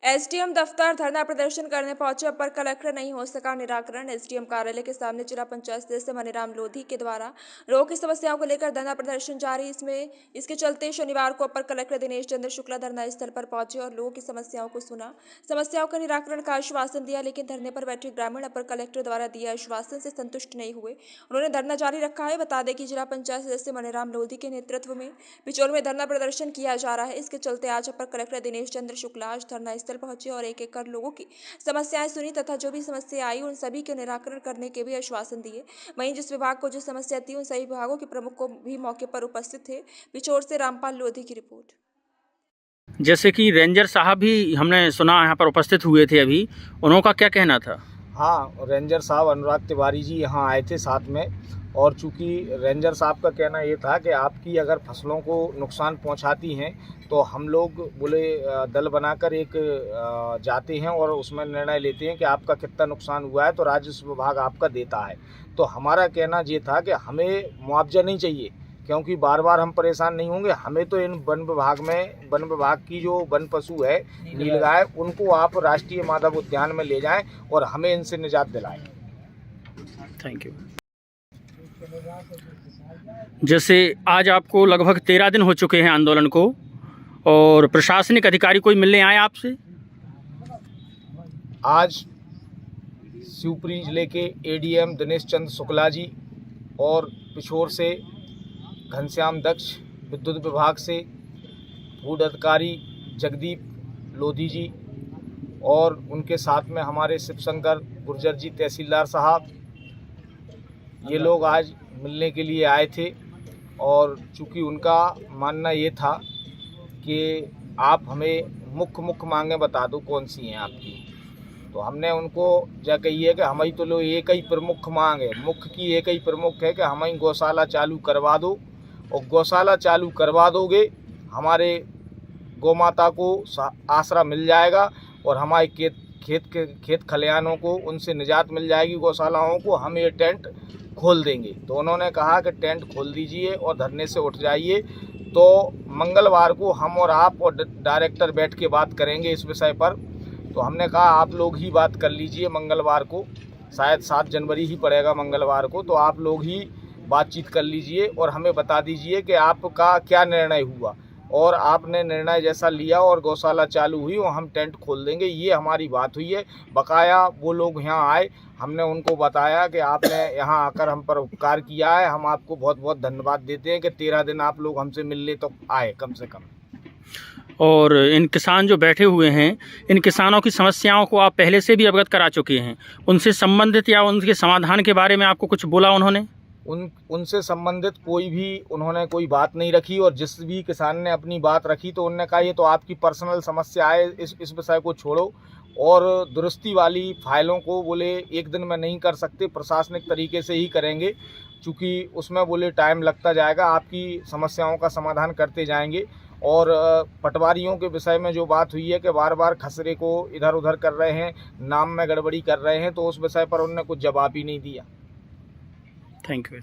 SDM दफ्तर धरना प्रदर्शन करने पहुंचे अपर कलेक्टर, नहीं हो सका निराकरण। एसडीएम कार्यालय के सामने जिला पंचायत सदस्य मनीराम लोधी के द्वारा रोग की समस्याओं को लेकर धरना प्रदर्शन जारी। इसके चलते शनिवार को अपर कलेक्टर दिनेश चंद्र शुक्ला धरना स्थल पर पहुंचे और लोगों की समस्याओं को सुना, समस्याओं का निराकरण का आश्वासन दिया। लेकिन धरने पर बैठे ग्रामीण अपर कलेक्टर द्वारा दिए आश्वासन से संतुष्ट नहीं हुए, उन्होंने धरना जारी रखा है। बता दें कि जिला पंचायत सदस्य मनीराम लोधी के नेतृत्व में बिचौल में धरना प्रदर्शन किया जा रहा है। इसके चलते आज अपर कलेक्टर दिनेश चंद्र शुक्ला आज धरना स्थल पहुंचे और एक एक कर लोगों की समस्याएं सुनी तथा जो भी समस्या आई उन सभी के निराकरण करने के भी आश्वासन दिए। वहीं जिस विभाग को जो समस्या थी उन सभी विभागों के प्रमुख को भी मौके पर उपस्थित थे। बिचौर से रामपाल लोधी की रिपोर्ट। जैसे कि रेंजर साहब भी हमने सुना यहाँ पर उपस्थित हुए थे, अभी उनका क्या कहना था? हाँ, रेंजर साहब अनुराग तिवारी जी यहाँ आए थे साथ में, और चूँकि रेंजर साहब का कहना ये था कि आपकी अगर फसलों को नुकसान पहुँचाती हैं तो हम लोग बोले दल बनाकर एक जाते हैं और उसमें निर्णय लेते हैं कि आपका कितना नुकसान हुआ है तो राजस्व विभाग आपका देता है। तो हमारा कहना ये था कि हमें मुआवजा नहीं चाहिए, क्योंकि बार बार हम परेशान नहीं होंगे। हमें तो इन वन विभाग की जो वन पशु है नीलगाय, उनको आप राष्ट्रीय माधव उद्यान में ले जाएं और हमें इनसे निजात दिलाएं। Thank you. जैसे आज आपको लगभग 13 दिन हो चुके हैं आंदोलन को, और प्रशासनिक अधिकारी कोई मिलने आए आपसे? आज शिवपुरी जिले के एडीएम दिनेश चंद्र शुक्ला जी और पिछोर से घनश्याम दक्ष, विद्युत विभाग से फूड अधिकारी जगदीप लोधी जी, और उनके साथ में हमारे शिवशंकर गुर्जर जी तहसीलदार साहब, ये लोग आज मिलने के लिए आए थे। और चूँकि उनका मानना ये था कि आप हमें मुख्य मांगें बता दो कौन सी हैं आपकी। तो हमने उनको क्या कही है कि हमारी तो लोग एक ही प्रमुख मांग है, मुख्य की एक ही प्रमुख है कि हमें गौशाला चालू करवा दो, और गौशाला चालू करवा दोगे हमारे गौमाता को आसरा मिल जाएगा और हमारे खेत खलिहानों को उनसे निजात मिल जाएगी। गौशालाओं को हम ये टेंट खोल देंगे। तो उन्होंने कहा कि टेंट खोल दीजिए और धरने से उठ जाइए। तो मंगलवार को हम और आप और डायरेक्टर बैठ के बात करेंगे इस विषय पर। तो हमने कहा आप लोग ही बात कर लीजिए मंगलवार को, शायद 7 जनवरी ही पड़ेगा मंगलवार को, तो आप लोग ही बातचीत कर लीजिए और हमें बता दीजिए कि आपका क्या निर्णय हुआ, और आपने निर्णय जैसा लिया और गौशाला चालू हुई और हम टेंट खोल देंगे। ये हमारी बात हुई है। बकाया वो लोग यहाँ आए, हमने उनको बताया कि आपने यहाँ आकर हम पर उपकार किया है, हम आपको बहुत बहुत धन्यवाद देते हैं कि 13 दिन आप लोग हमसे मिलने तो आए कम से कम। और इन किसान जो बैठे हुए हैं, इन किसानों की समस्याओं को आप पहले से भी अवगत करा चुके हैं, उनसे संबंधित या उनके समाधान के बारे में आपको कुछ बोला उन्होंने? उनसे संबंधित उन्होंने कोई बात नहीं रखी, और जिस भी किसान ने अपनी बात रखी तो उन्होंने कहा ये तो आपकी पर्सनल समस्या है, इस विषय को छोड़ो। और दुरुस्ती वाली फाइलों को बोले एक दिन में नहीं कर सकते, प्रशासनिक तरीके से ही करेंगे, चूँकि उसमें बोले टाइम लगता जाएगा, आपकी समस्याओं का समाधान करते जाएंगे। और पटवारियों के विषय में जो बात हुई है कि बार बार खसरे को इधर उधर कर रहे हैं, नाम में गड़बड़ी कर रहे हैं, तो उस विषय पर उन्होंने कुछ जवाब ही नहीं दिया। Thank you.